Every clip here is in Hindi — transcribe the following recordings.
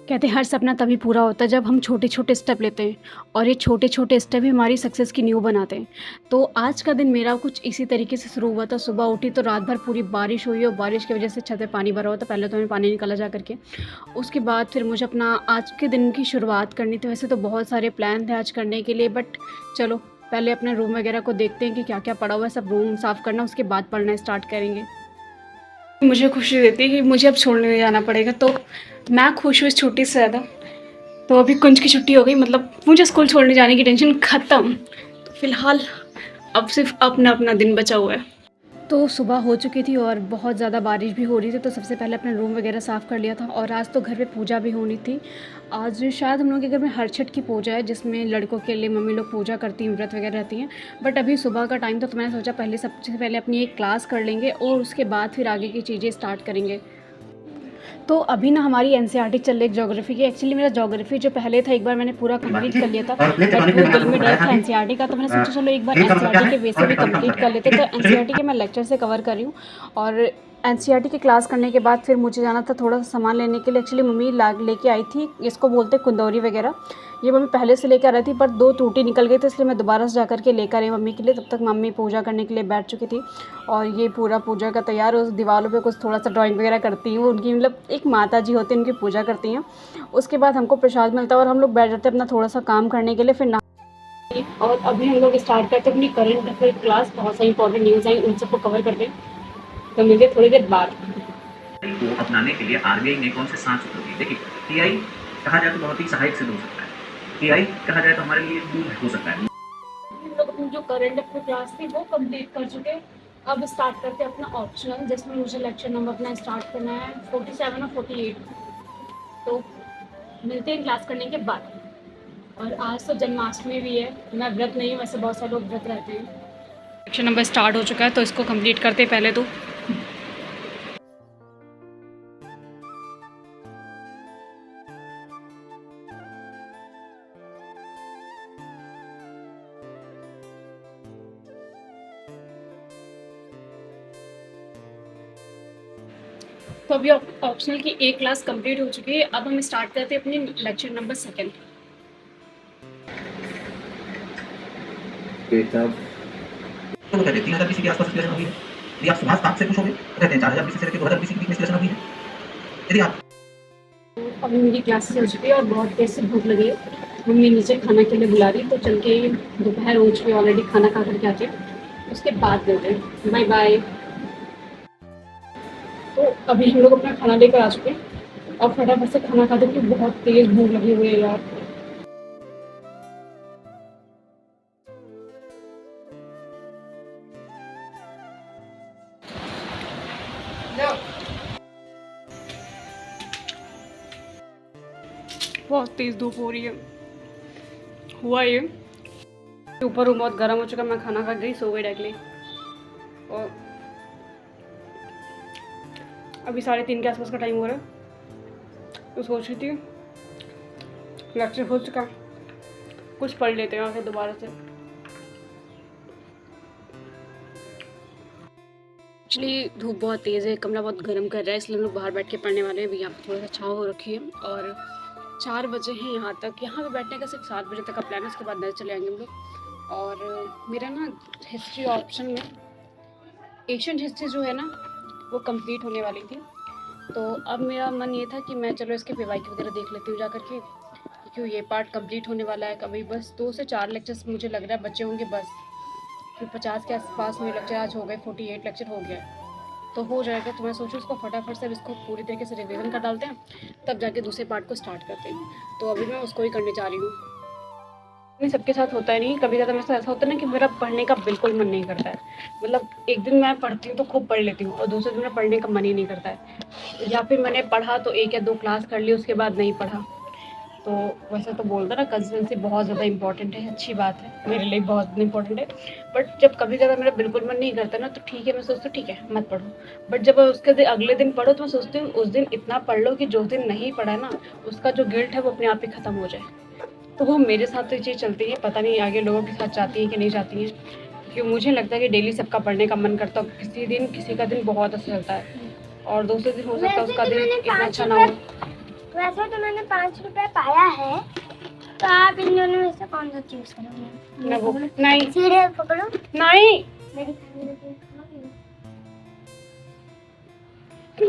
कहते हैं हर सपना तभी पूरा होता है जब हम छोटे छोटे स्टेप लेते हैं और ये छोटे छोटे स्टेप ही हमारी सक्सेस की नींव बनाते हैं। तो आज का दिन मेरा कुछ इसी तरीके से शुरू हुआ था। सुबह उठी तो रात भर पूरी बारिश हुई और बारिश की वजह से छत पे पानी भरा हुआ था। पहले तो मैं पानी निकाला जा करके, उसके बाद फिर मुझे अपना आज के दिन की शुरुआत करनी थी। वैसे तो बहुत सारे प्लान थे आज करने के लिए, बट चलो पहले अपने रूम वगैरह को देखते हैं कि क्या क्या पड़ा हुआ है। सब रूम साफ़ करना, उसके बाद पढ़ना स्टार्ट करेंगे। मुझे खुशी देती है कि मुझे अब छोड़ने नहीं जाना पड़ेगा, तो मैं खुश हूँ इस छुट्टी से ज़्यादा। तो अभी कुंज की छुट्टी हो गई, मतलब मुझे स्कूल छोड़ने जाने की टेंशन ख़त्म। तो फ़िलहाल अब सिर्फ अपना अपना दिन बचा हुआ है। तो सुबह हो चुकी थी और बहुत ज़्यादा बारिश भी हो रही थी, तो सबसे पहले अपना रूम वगैरह साफ़ कर लिया था। और आज तो घर पे पूजा भी होनी थी। आज शायद हम लोगों के घर में हरछठ की पूजा है, जिसमें लड़कों के लिए मम्मी लोग पूजा करती हैं, व्रत वगैरह रहती हैं। बट अभी सुबह का टाइम था, तो मैंने सोचा पहले सबसे पहले अपनी एक क्लास कर लेंगे और उसके बाद फिर आगे की चीज़ें स्टार्ट करेंगे। तो अभी ना हमारी एनसीईआरटी चल रही है ज्योग्राफी की। एक्चुअली मेरा ज्योग्राफी जो पहले था, एक बार मैंने पूरा कंप्लीट कर लिया था, बट वो दिल में डर था एनसीईआरटी का, तो मैंने सोचा चलो एक बार एनसीईआरटी के बेस पे भी कंप्लीट कर लेते। तो एनसीईआरटी के मैं लेक्चर से कवर कर रही हूँ। और एनसीईआरटी की क्लास करने के बाद फिर मुझे जाना था थोड़ा सा सामान लेने के लिए। एक्चुअली मम्मी लेके आई थी, इसको बोलते कुंदौरी वगैरह। ये मम्मी पहले से लेकर आ रही थी, पर 2 टूटी निकल गई थी, इसलिए मैं दोबारा से जा कर के लेकर आई मम्मी के लिए। तब तक मम्मी पूजा करने के लिए बैठ चुकी थी और ये पूरा पूजा का तैयार। उस दीवारों पे कुछ थोड़ा सा ड्राइंग वगैरह करती हूँ, उनकी मतलब एक माता जी होती हैं, उनकी पूजा करती हैं। उसके बाद हमको प्रसाद मिलता है और हम लोग बैठ जाते हैं अपना थोड़ा सा काम करने के लिए। फिर और अभी हम लोग स्टार्ट करते हैं अपनी करंट अफेयर क्लास। बहुत सारी इंपॉर्टेंट न्यूज़ आई, उन सबको कवर करते हैं। तो मिलते थोड़ी देर बाद। को अपनाने के लिए आरबीआई ने कौन से 7 सूत्र दिए? देखिए, टीआई कहा जाए तो बहुत ही सहायक सिद्ध हो सकता है, टीआई कहा जाए तो हमारे लिए टूल हो सकता है। हम लोग अपनी जो करंट अफेयर क्लास थी वो कंप्लीट कर चुके हैं। अब स्टार्ट करते हैं अपना ऑप्शनल, जिसमें मुझे लेक्चर नंबर अपना स्टार्ट करना है 47 और 48। तो मिलते हैं क्लास करने के बाद। और आज तो जन्माष्टमी भी है। मैं व्रत नहीं हूँ, वैसे बहुत सारे लोग व्रत रहते हैं। लेक्चर नंबर स्टार्ट हो चुका है, तो इसको कंप्लीट करते हैं पहले तो। तो अभी ऑप्शनल की एक क्लास कंप्लीट हो चुकी है। अब हम स्टार्ट करते हैं अपनी लेक्चर नंबर 2। तो कहते हैं 3000 बीसी के आसपास विश्लेषण हुई है। यदि आप सुभाष ताप से खुश हो गए तो कहते हैं 4000 बीसी से लेकर 2000 बीसी के बीच में विश्लेषण हुई है। यदि आप अभी मेरी क्लासेस हो चुकी है और बहुत तेज से भूख लगी है। मम्मी नीचे खाना के लिए बुला रही, तो चल के दोपहर हो चुकी है ऑलरेडी, खाना खा करके आते हैं, उसके बाद मिलते हैं। Bye bye. तो अभी हम लोग अपना खाना लेकर आ चुके हैं और फटाफट से खाना खाते हैं, क्योंकि बहुत तेज़ भूख लगी हुई है यार। बहुत तेज़ धूप हो रही है। हुआ ये ऊपर रूम बहुत गर्म हो चुका, मैं खाना खा गई, सो गई डायरेक्टली। और अभी 3:30 के आसपास का टाइम हो रहा है, तो सोच रही थी लेक्चर हो चुका, कुछ पढ़ लेते हैं आके दोबारा से। एक्चुअली धूप बहुत तेज़ है, कमरा बहुत गर्म कर रहा है, इसलिए हम लोग बाहर बैठ के पढ़ने वाले हैं। अभी यहाँ पर थोड़ा सा छाँव हो रखी है और 4 बजे हैं यहाँ तक। यहाँ पे बैठने का सिर्फ 7 बजे तक का प्लान है, उसके बाद घर चले आएंगे हम लोग। और मेरा ना हिस्ट्री ऑप्शन में एशियन हिस्ट्री जो है ना, वो कंप्लीट होने वाली थी। तो अब मेरा मन ये था कि मैं चलो इसके पीवाईक्यू वगैरह देख लेती हूँ जा करके, क्योंकि ये पार्ट कंप्लीट होने वाला है। कभी बस 2 से 4 लेक्चर्स मुझे लग रहा है बच्चे होंगे बस, फिर 50 के आसपास में लेक्चर आज हो गए, 48 लेक्चर हो गया, तो हो जाएगा। तो मैं सोचूँ इसको फटाफट से इसको पूरी तरीके से रिवीजन कर डालते हैं, तब जाके दूसरे पार्ट को स्टार्ट करते हैं। तो अभी मैं उसको ही करने जा रही हूँ। नहीं, सबके साथ होता है नहीं, कभी ज़्यादा मेरे साथ ऐसा होता है ना कि मेरा पढ़ने का बिल्कुल मन नहीं करता है। मतलब एक दिन मैं पढ़ती हूँ तो खूब पढ़ लेती हूँ और दूसरे दिन मेरा पढ़ने का मन ही नहीं करता है, या फिर मैंने पढ़ा तो 1 या 2 क्लास कर ली, उसके बाद नहीं पढ़ा। तो वैसे तो बोलता ना कंसिस्टेंसी बहुत ज़्यादा इंपॉर्टेंट है, अच्छी बात है, मेरे लिए बहुत इंपॉर्टेंट है। बट जब कभी ज़्यादा मेरा बिल्कुल मन नहीं करता ना, तो ठीक है, मैं सोचती हूँ ठीक है मत पढ़ो। बट जब उसके अगले दिन पढ़ो तो मैं सोचती हूँ उस दिन इतना पढ़ लो कि जो दिन नहीं पढ़ा है ना, उसका जो गिल्ट है वो अपने आप ही ख़त्म हो जाए। तो वो मेरे साथ तो ये चीज़ चलती है, पता नहीं आगे लोगों के साथ चाहती हैं कि नहीं चाहती हैं, क्योंकि मुझे लगता है कि डेली सबका पढ़ने का मन करता है। किसी दिन किसी का दिन बहुत अच्छा चलता है और दूसरे दिन हो सकता है उसका दिन इतना अच्छा ना हो। वैसे तो मैंने 5 रुपए पाया है, तो आप इन दोनों में से कौन सा चूज करोगे? मैं वो नहीं सीरियल पकड़ो। नहीं मेरी खाने को खाओगे?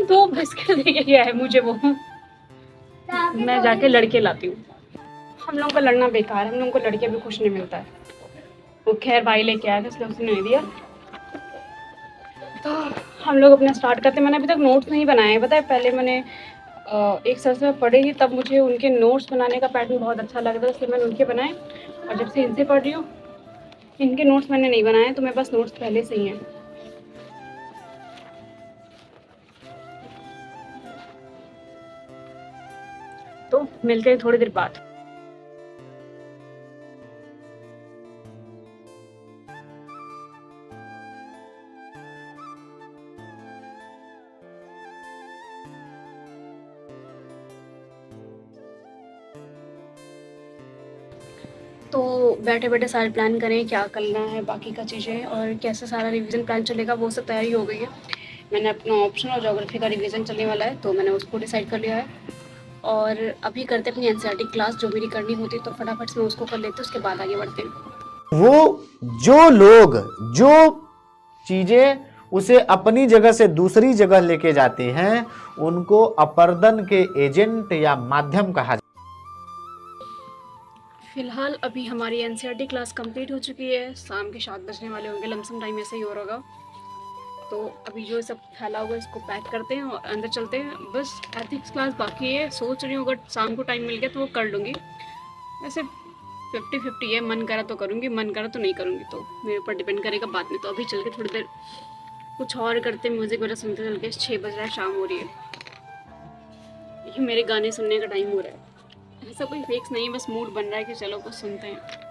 दो बिस्किट लेके गया है मुझे वो, तो आपके मैं दो जाके लड़के लाती हूँ। हम लोगों का लड़ना बेकार है, हम लोगों को लड़के भी कुछ नहीं मिलता है। वो खैर भाई लेके आया था इसलिए उसने नहीं दिया। तो हम लोग अपना स्टार्ट करते हैं। मैंने अभी तक नोट्स नहीं बनाए हैं, पता है। पहले मैंने एक सर से पढ़े ही, तब मुझे उनके नोट्स बनाने का पैटर्न बहुत अच्छा लग रहा था, इसलिए मैंने उनके बनाए। और जब से इनसे पढ़ रही हूँ, इनके नोट्स मैंने नहीं बनाए, तो मेरे पास नोट्स पहले से ही हैं। तो मिलते हैं थोड़ी देर बाद। तो बैठे बैठे सारे प्लान करें क्या करना है, बाकी का चीज़ें और कैसे सारा रिवीजन प्लान चलेगा, वो सब तैयारी हो गई है। मैंने अपना ऑप्शन और ज्योग्राफी का रिवीजन चलने वाला है, तो मैंने उसको डिसाइड कर लिया है। और अभी करते अपनी एनसीईआरटी क्लास जो मेरी करनी होती, तो फटाफट से मैं उसको कर लेती हूँ, उसके बाद आगे बढ़ते हैं। वो जो लोग जो चीजें उसे अपनी जगह से दूसरी जगह लेके जाते हैं, उनको अपर्दन के एजेंट या माध्यम कहा जाता है। फिलहाल अभी हमारी एनसीईआरटी क्लास कंप्लीट हो चुकी है, शाम के 7 बजने वाले होंगे, लमसम टाइम ऐसे ही हो रहा होगा। तो अभी जो सब फैला हुआ है इसको पैक करते हैं और अंदर चलते हैं। बस एथिक्स क्लास बाकी है, सोच रही हूँ अगर शाम को टाइम मिल गया तो वो कर लूँगी। वैसे 50-50 है, मन करा तो करूँगी, मन करा तो नहीं करूँगी, तो मेरे ऊपर डिपेंड करेगा बाद में। तो अभी चल के थोड़ी देर कुछ और करते, म्यूज़िक वगैरह सुनते चल के। 6 बज रहा है, शाम हो रही है, ये मेरे गाने सुनने का टाइम हो रहा है। ऐसा कोई फिक्स नहीं है, बस मूड बन रहा है कि चलो कुछ सुनते हैं।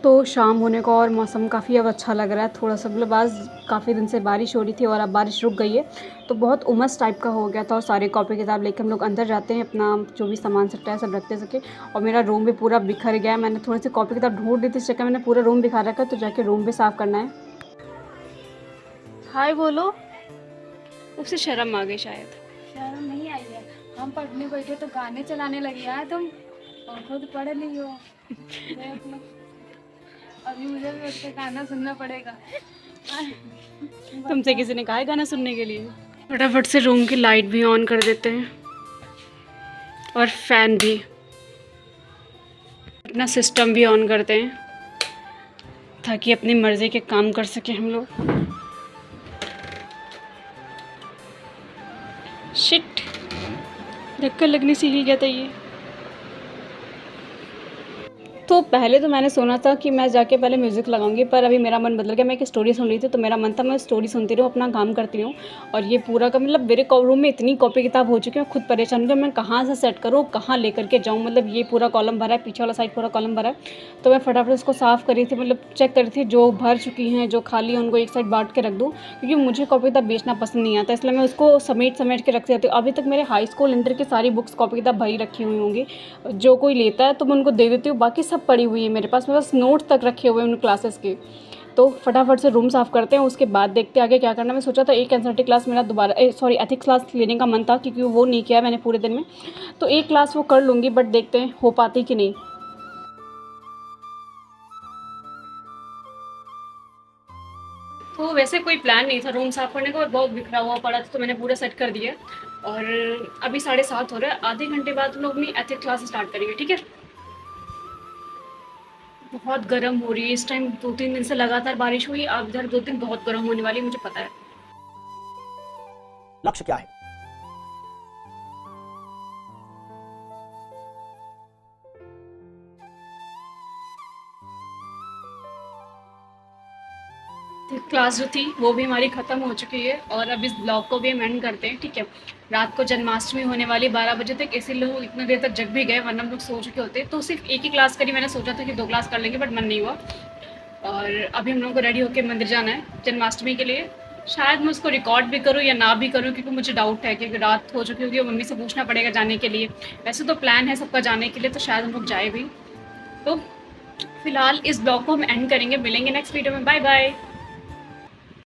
तो शाम होने को और मौसम काफ़ी अब अच्छा लग रहा है थोड़ा सा। मतलब आज काफ़ी दिन से बारिश हो रही थी और अब बारिश रुक गई है, तो बहुत उमस टाइप का हो गया था। और सारे कॉपी किताब लेकर हम लोग अंदर जाते हैं, अपना जो भी सामान सकता है सब रखते सके। और मेरा रूम भी पूरा बिखर गया है, मैंने थोड़ी सी कॉपी किताब ढूंढ ली थी, इस चक्कर मैंने पूरा रूम बिखा रखा है, तो जाके रूम भी साफ़ करना है। हाय बोलो, उससे शर्म आ गई शायद। शर्म नहीं आई है, हम पढ़ने बैठे तो गाने चलाने लगे यार तुम, और खुद पढ़ ली हो। देख लो, अभी मुझे भी उसका गाना सुनना पड़ेगा। तुमसे किसी ने कहा है गाना सुनने के लिए? फटाफट से रूम की लाइट भी ऑन कर देते हैं और फैन भी, अपना सिस्टम भी ऑन करते हैं ताकि अपनी मर्ज़ी के काम कर सकें हम लोग। शिट, धक्का लगने से हिल गया था ये। तो पहले तो मैंने सोचा था कि मैं जाके पहले म्यूज़िक लगाऊंगी, पर अभी मेरा मन बदल गया। मैं एक स्टोरी सुन रही थी, तो मेरा मन था मैं स्टोरी सुनती रहूँ, अपना काम करती रहूँ। और ये पूरा का मतलब मेरे रूम में इतनी कॉपी किताब हो चुकी है, मैं खुद परेशान हूँ कि मैं कहाँ से सेट करूँ, कहाँ लेकर के जाऊँ। मतलब ये पूरा कॉलम भरा है, पीछे वाला साइड पूरा कॉलम भरा है, तो मैं फटाफट उसको साफ़ करी थी, मतलब चेक करी थी जो भर चुकी हैं, जो खाली है उनको एक साइड बांट के रख दूँ, क्योंकि मुझे कॉपी किताब बेचना पसंद नहीं आता, इसलिए मैं उसको समेट के रखती रहती हूँ। अभी तक मेरे हाई स्कूल इंटर की सारी बुक्स कॉपी किताब भरी रखी हुई होंगी, जो कोई लेता है तो मैं उनको दे देती हूँ, बाकी सब पड़ी हुई है मेरे पास बस नोट तक रखे हुए हैं उन क्लासेस के। तो फटाफट से रूम साफ़ करते हैं, उसके बाद देखते हैं आगे क्या करना। मैं सोचा था एक एनसीईआरटी क्लास मेरा दोबारा एथिक्स क्लास लेने का मन था, क्योंकि वो नहीं किया मैंने पूरे दिन में, तो एक क्लास वो कर लूँगी, बट देखते हैं हो पाती कि नहीं। तो वैसे कोई प्लान नहीं था रूम साफ़ करने का, और बहुत बिखरा हुआ पड़ा था, तो मैंने पूरा सेट कर दिया। और अभी 7:30 हो रहा है, आधे घंटे बाद हम लोग अपनी एथिक्स क्लास स्टार्ट करेंगे, ठीक है। बहुत गर्म हो रही है इस टाइम, 2-3 दिन से लगातार बारिश हुई, अब इधर 2 दिन बहुत गर्म होने वाली है, मुझे पता है। लक्ष्य क्या है? क्लास जो थी वो भी हमारी ख़त्म हो चुकी है, और अब इस ब्लॉग को भी हम एंड करते हैं, ठीक है। रात को जन्माष्टमी होने वाली 12 बजे तक, इसीलिए लोग इतनी देर तक जग भी गए, वरना हम लोग सो चुके होते। तो सिर्फ एक ही क्लास करी, मैंने सोचा था कि 2 क्लास कर लेंगे, बट मन नहीं हुआ। और अभी हम लोगों को रेडी होकर मंदिर जाना है जन्माष्टमी के लिए। शायद मैं उसको रिकॉर्ड भी करूँ या ना भी करूँ, क्योंकि मुझे डाउट है, क्योंकि रात हो चुकी होगी और मम्मी से पूछना पड़ेगा जाने के लिए। वैसे तो प्लान है सबका जाने के लिए, तो शायद हम लोग जाए भी। तो फिलहाल इस ब्लॉग को हम एंड करेंगे, मिलेंगे नेक्स्ट वीडियो में, बाय बाय।